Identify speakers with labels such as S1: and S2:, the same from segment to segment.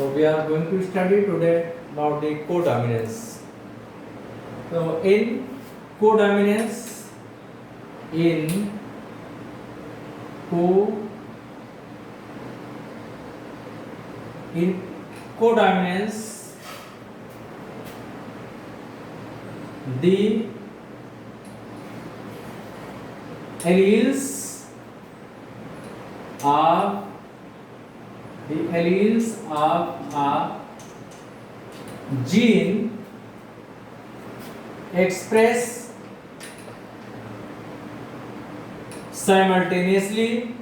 S1: So we are going to study today about the codominance. So in codominance, in co in codominance, the alleles of a gene express simultaneously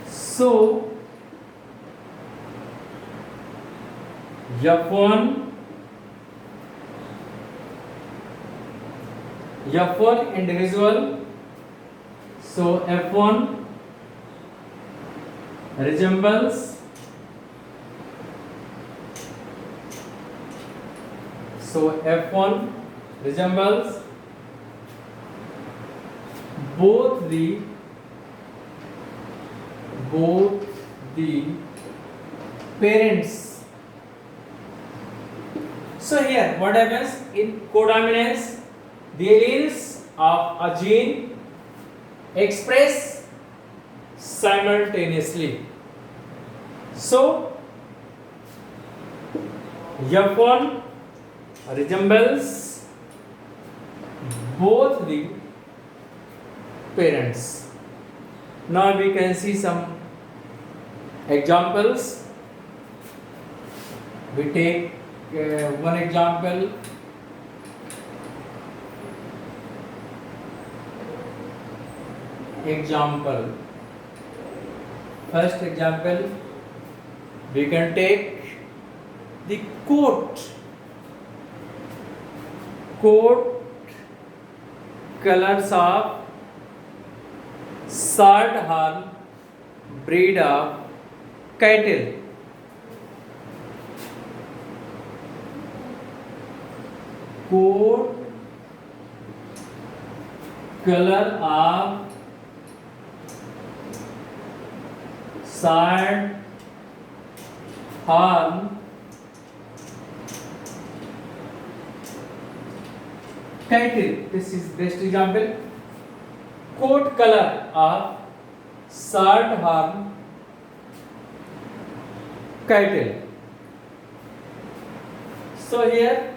S1: so F1 individual, so F1 resembles both the parents. So here what happens in codominance, the alleles of a gene express simultaneously. So F1 resembles both the parents. Now we can see some examples. We take one example. First example, we can take the coat colors of Shorthorn breed of cattle. Coat color of Shorthorn cattle. This is best example. Coat color of Shorthorn cattle. So here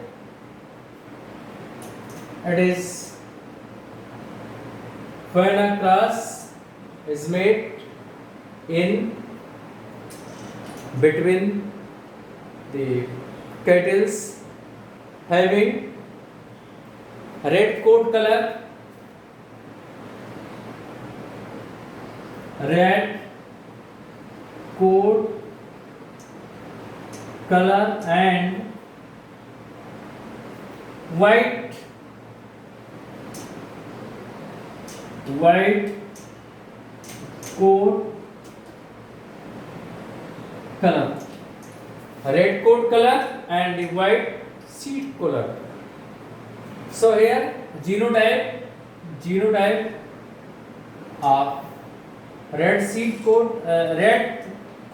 S1: it is when a cross is made in between the cattle having red coat color, and white coat color, red coat color and the white seat color. So here genotype of red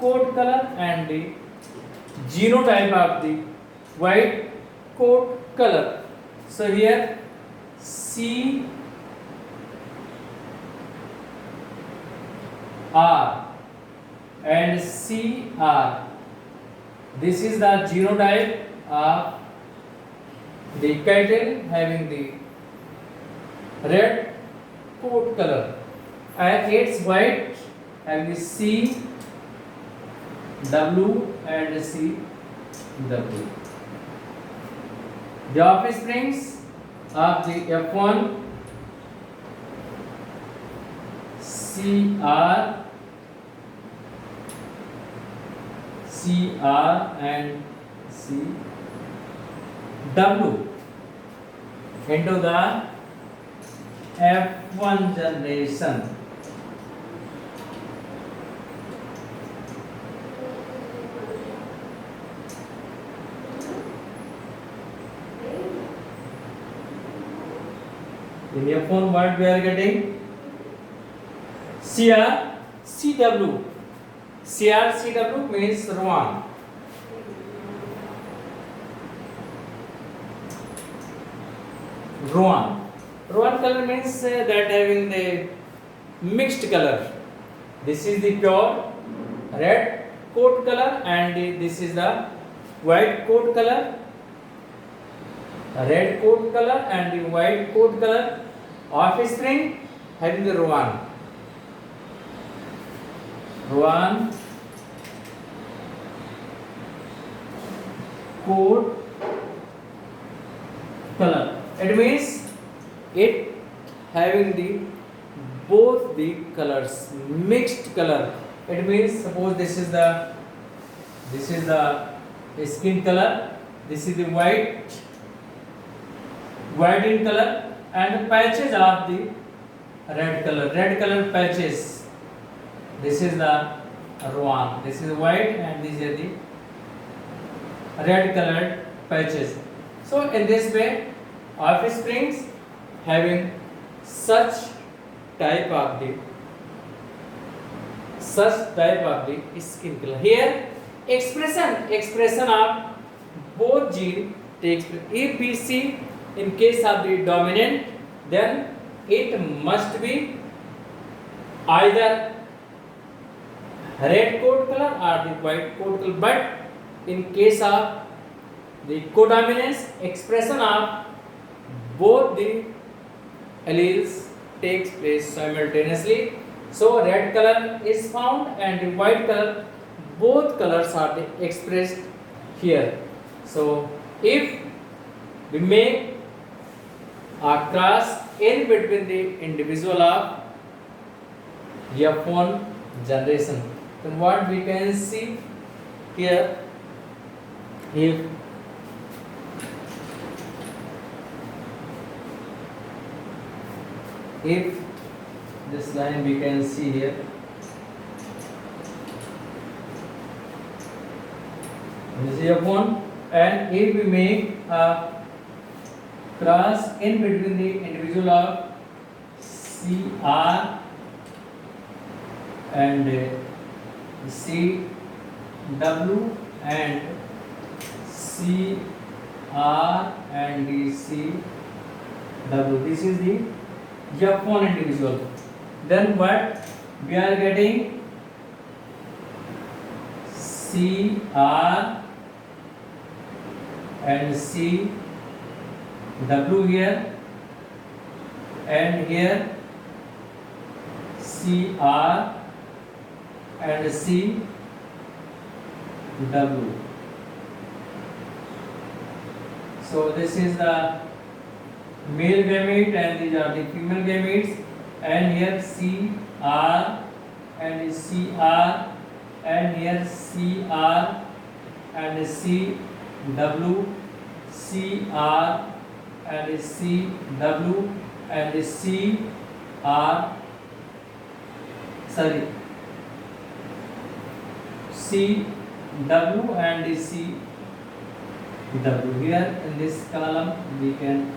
S1: coat color and the genotype of the white coat color. So here CR and CR. This is the genotype of the cattle having the red coat color, and its white having the CW and CW. The offsprings of the F1 CR and CW into the F1 generation. In F1 what we are getting? CRCW. CRCW means Rouen. Rouen. Rouen color means that having the mixed color. This is the pure red coat color and this is the white coat color. Red coat color and the white coat color of spring having the Rouen. Rouen coat color. It means it having the both the colors, mixed color. It means suppose this is the skin color, this is the white in color, and the patches of the red color patches. This is the Rouen. This is white and these are the red colored patches. So in this way, offsprings having such type of the skin color. Here expression of both gene takes place. If we see in case of the dominant, then it must be either red coat color or the white coat color. But in case of the codominance, expression of both the alleles takes place simultaneously. So red color is found and the white color, both colors are expressed here. So if we make a cross in between the individual of F1 generation, then what we can see here, if this line we can see here, this is F1, and if we make a cross in between the individual of CR and CW and CR and CW, this is the F1 individual, then what we are getting? CR and CW here, and here CR and CW. So this is the male gamete and these are the female gametes, and here CR and CR, and here CR and CW, CR and CW and CW and CW. Here in this column we can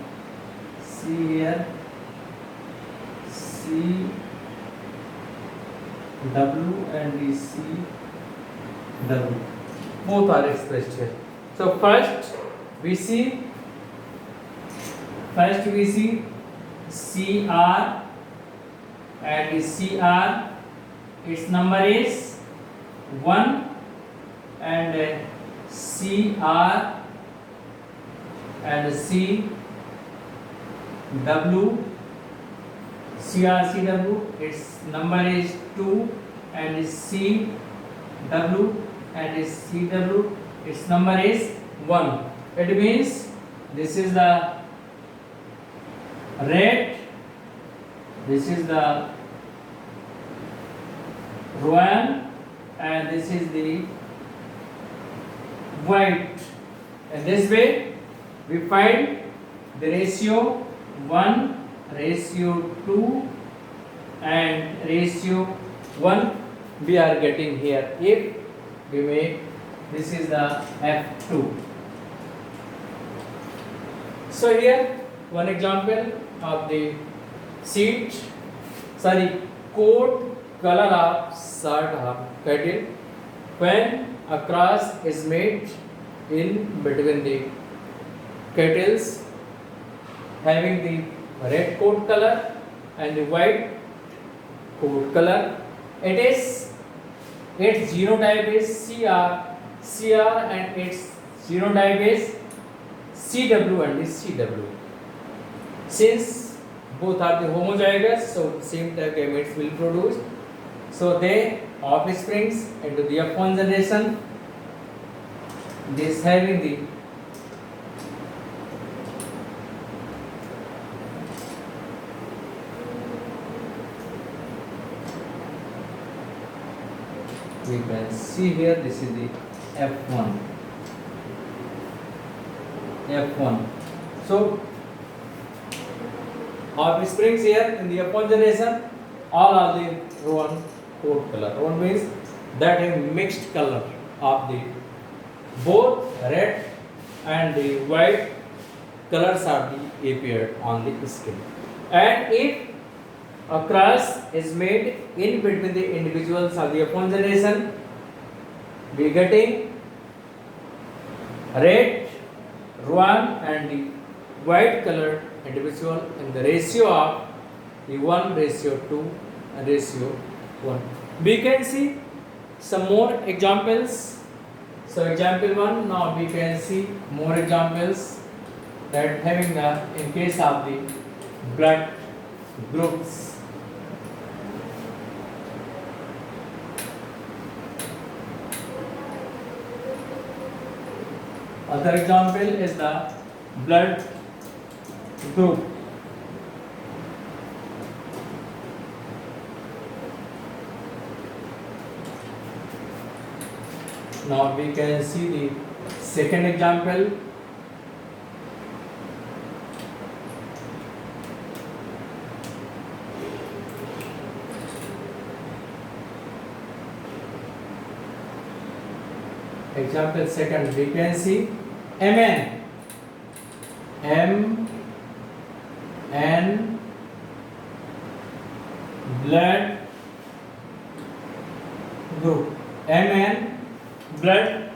S1: see here CW and CW, both are expressed here. So first we see CR and CR, its number is 1, and CR and CW, its number is 2, and CW and CW, its number is 1. It means this is the red, this is the Rouen, and this is the white. And this way we find the ratio 1:2 and ratio 1 we are getting here if we make this is the F2. So here one example of the sheet, sorry, coat color of shirt of cattle when a cross is made in between the cattles having the red coat color and the white coat color. It is its genotype is CR and its genotype is CW and is CW. Since both are the homozygous, so same type gametes will produce. So they offsprings into the F1 generation. This having the we can see here, this is the F1. So offsprings here in the F1 generation, all are the one coat color. One means that a mixed color of the both red and the white colors are the appeared on the skin. And if a cross is made in between the individuals of the F1 generation, we getting red one and the white colored individual in the ratio of the 1:2 and ratio 1. We can see some more examples. So example 1, now we can see more examples that having the in case of the blood groups. Other example is the blood group. Now we can see the second example. Example second, we can see MN, blood group, MN blood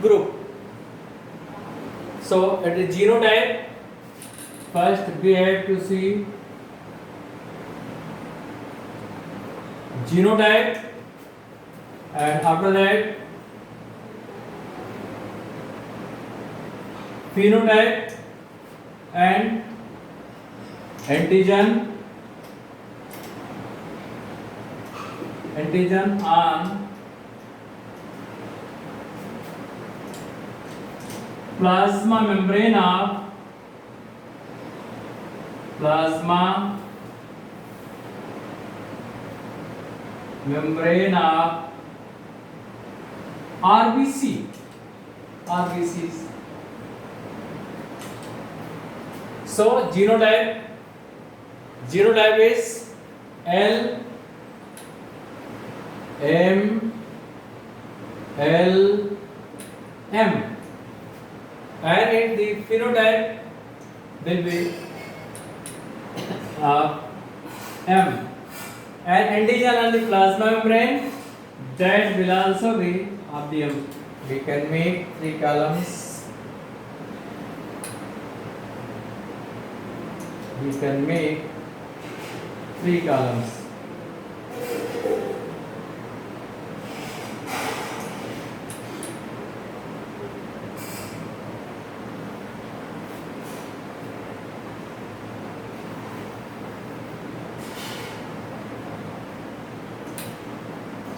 S1: group. So at the genotype, first we have to see genotype, and after that phenotype and antigen on plasma membrane of RBCs. So genotype is L, M, L, M, and in the phenotype will be M, and antigen on the plasma membrane, that will also be of the M. We can make 3 columns. We can make 3 columns.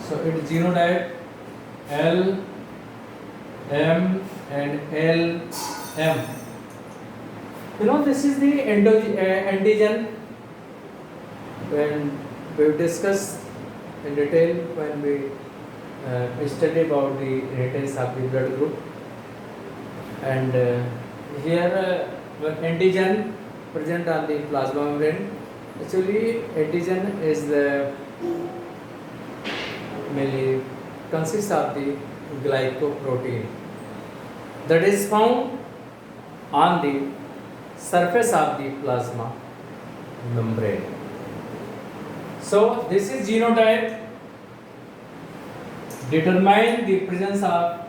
S1: So it is genotype L, M and L, M. You know, this is the antigen when we discussed in detail when we study about the inheritance of the blood group. And here antigen present on the plasma membrane. Actually, antigen is the mainly consists of the glycoprotein that is found on the surface of the plasma membrane. So this is genotype. Determine the presence of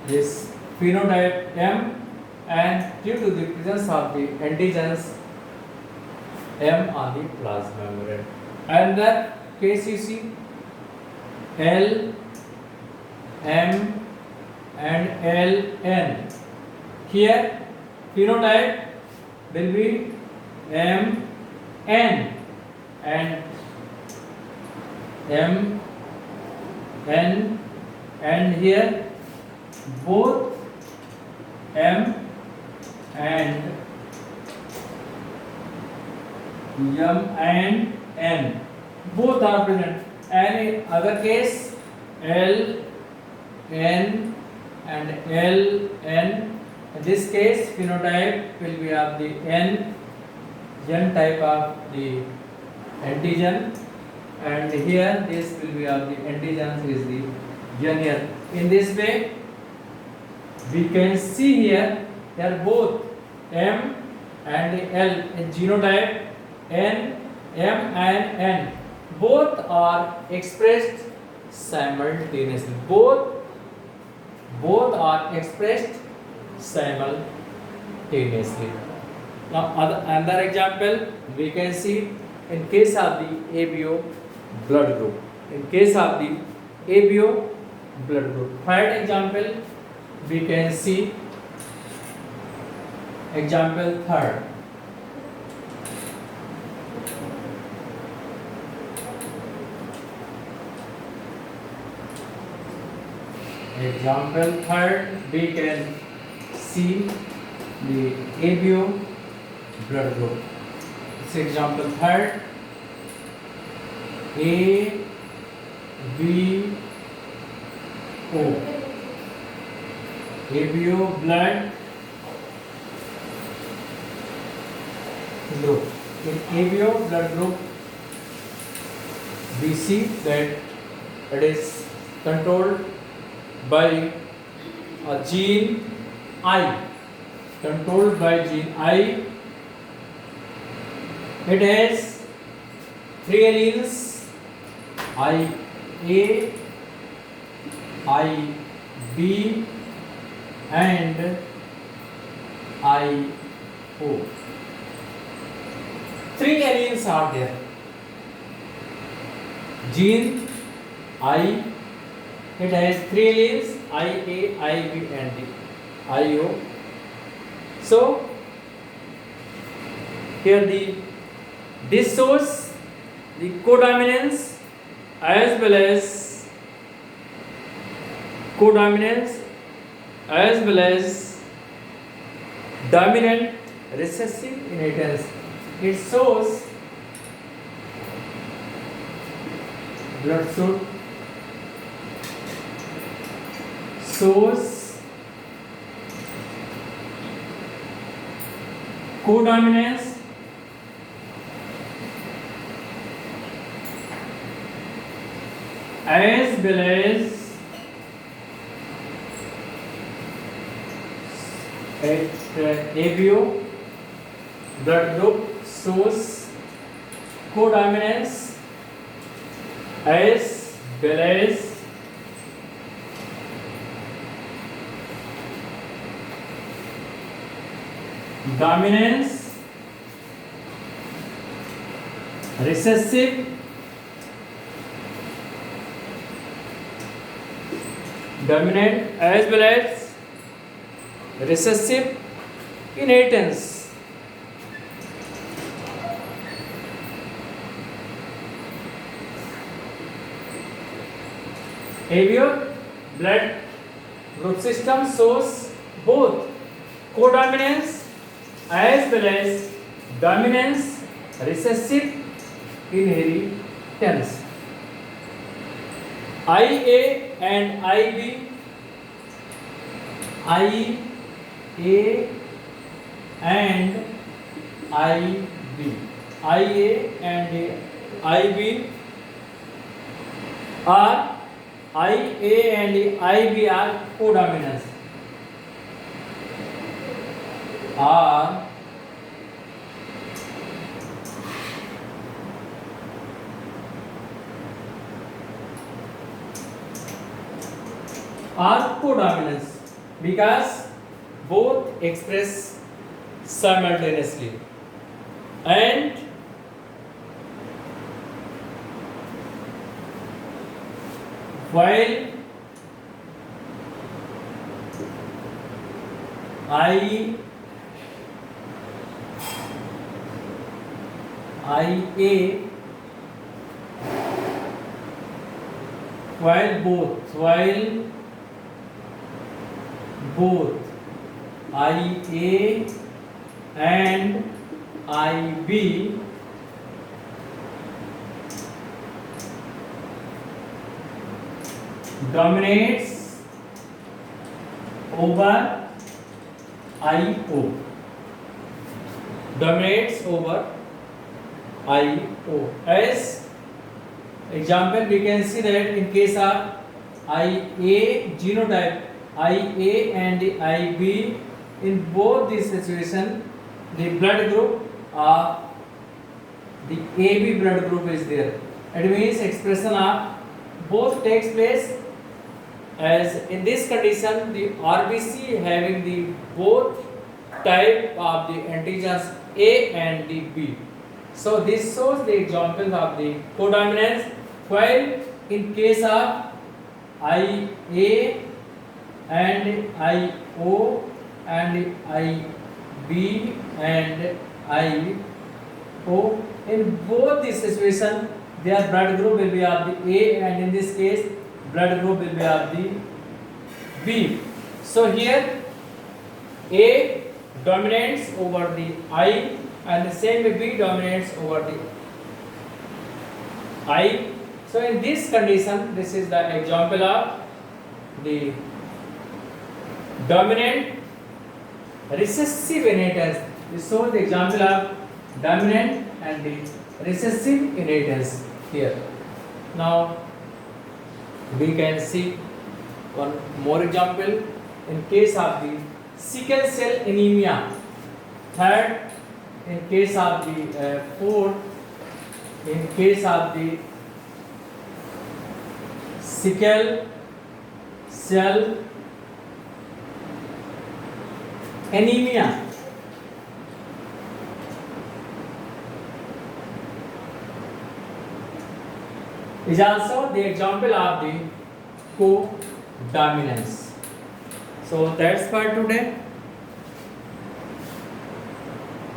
S1: this phenotype M, and due to the presence of the antigens M on the plasma membrane. And that case you see L, M and L, N. Here phenotype will be M, N, and M, N, and here both M and M and N both are present, and in other case L, N and L, N. In this case phenotype will be of the N type of the antigen, and here this will be of the antigens is the N here. In this way we can see here they are both M and L in genotype. N, M and N both are expressed simultaneously. Both are expressed simultaneously. Now another example we can see in case of the ABO blood group. In case of the ABO blood group. Third example we can see example third. Example third we can see the ABO blood group. This example third A B O. ABO blood group. In ABO blood group we see that it is controlled by a gene I. Controlled by gene I. It has 3 alleles IA, IB and IO. 3 alleles are there. Gene I, it has 3 alleles IA, IB and IO. So here this shows the codominance as well as dominant recessive inheritance. It shows blood shows codominance as well as ABO blood group shows codominance as well as dominance recessive dominant as well as recessive inheritance. ABO blood group system shows both codominance as well as dominance recessive inheritance. IA and IB, IA and IB, IA and IB are IA and IB are codominance. are codominance because both express simultaneously, and while I A while both I A and I B dominates over IO, dominates over IO. As example, we can see that in case of IA genotype, IA and IB, in both these situations, the blood group of the AB blood group is there. It means expression of both takes place. As in this condition, the RBC having the both type of the antigens A and the B. So this shows the example of the codominance. While in case of IA and IO and IB and IO, in both these situations, their blood group will be of the A, and in this case, blood group will be of the B. So here A dominates over the I, and the same way B dominates over the I. So in this condition, this is the example of the dominant recessive inheritance. This shows the example of dominant and the recessive inheritance here. Now we can see one more example in case of the sickle cell anemia. Third, in case of the fourth, in case of the sickle cell anemia. Is also the example of the codominance. So that's for today.